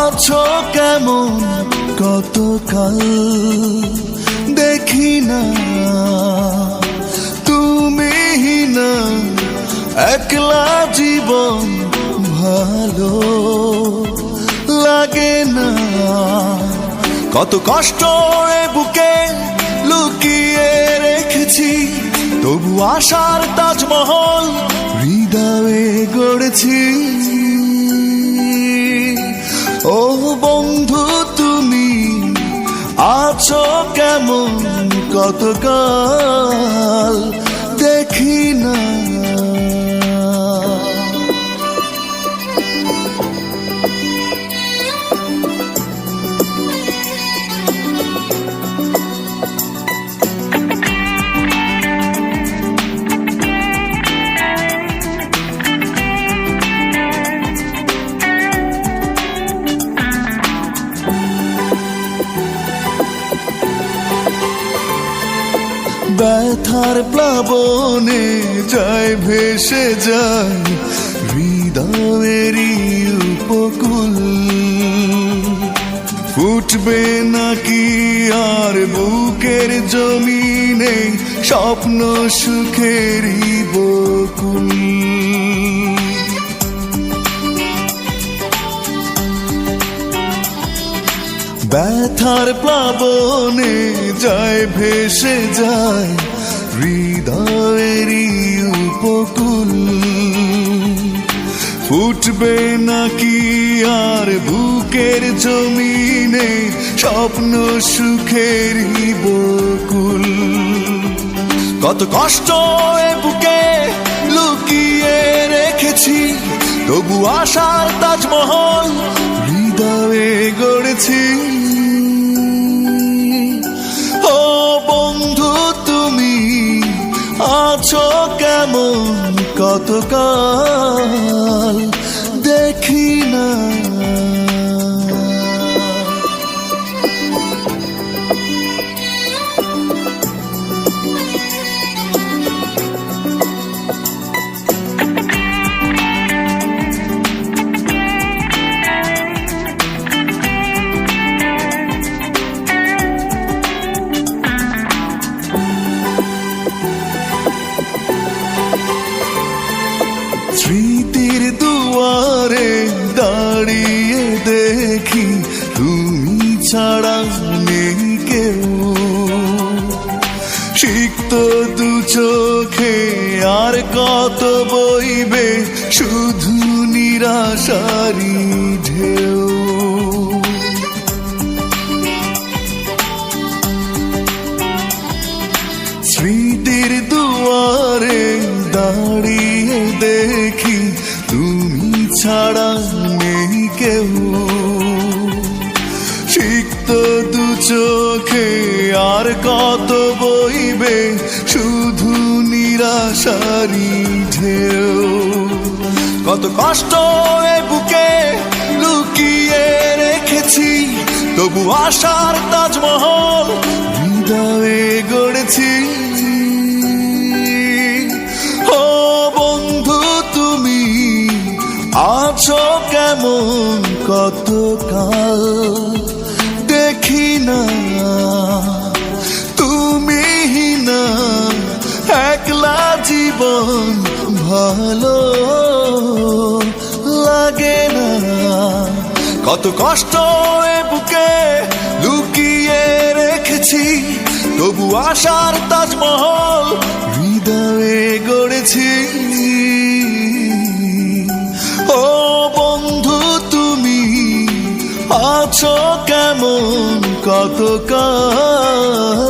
আছো কেমন কতকাল দেখি না, তুমি না একলা জীবন ভালো লাগে না। কত কষ্ট এ বুকে লুকিয়ে রেখেছি, তবু আশার তাজমহল হৃদয়ে গড়েছি। ও বন্ধু তুমি আছো কেমন কতকাল দেখি না। ব্যথার প্লাবনে যায় ভেসে যায় হৃদয়েরই উপকূল, ফুটবে নাকি আর বুকের জমিনে স্বপ্ন সুখেরই বকুল। ব্যথার প্লাবনে যায় ভেসে যায় হৃদয়েরই উপকূল, ফুটবে নাকি আর বুকের জমিনে স্বপ্ন সুখেরই বকুল। কত কষ্ট এ বুকে লুকিয়ে রেখেছি, তবু আশার তাজমহল হৃদয়ে গড়েছি। ও বন্ধু তুমি আছো কেমন কতকাল দেখি না। স্মৃতির দুয়ারে দাঁড়িয়ে দেখি তুমি ছাড়া নেই কেউ, সিক্ত দু চোখে আর কত বইবে শুধু নিরাশারি ঢেউ। স্মৃতির দুয়ারে দাঁড়িয়ে দেখি তুমি ছাড়া নেই কেউ, সিক্ত দু চোখে আর কত বইবে শুধু নিরাশারি ঢেউ। কত কষ্ট এ বুকে লুকিয়ে রেখেছি, তবু আশার তাজমহল হৃদয়ে গড়েছি। ও বন্ধু তুমি আছো কেমন কতকাল দেখি না, তুমি না একলা জীবন ভালো লাগে না। কত কষ্ট এ বুকে লুকিয়ে রেখেছি, তবু আশার তাজমহল হৃদয়ে গড়েছি। ও বন্ধু তুমি আছো কেমন কতকাল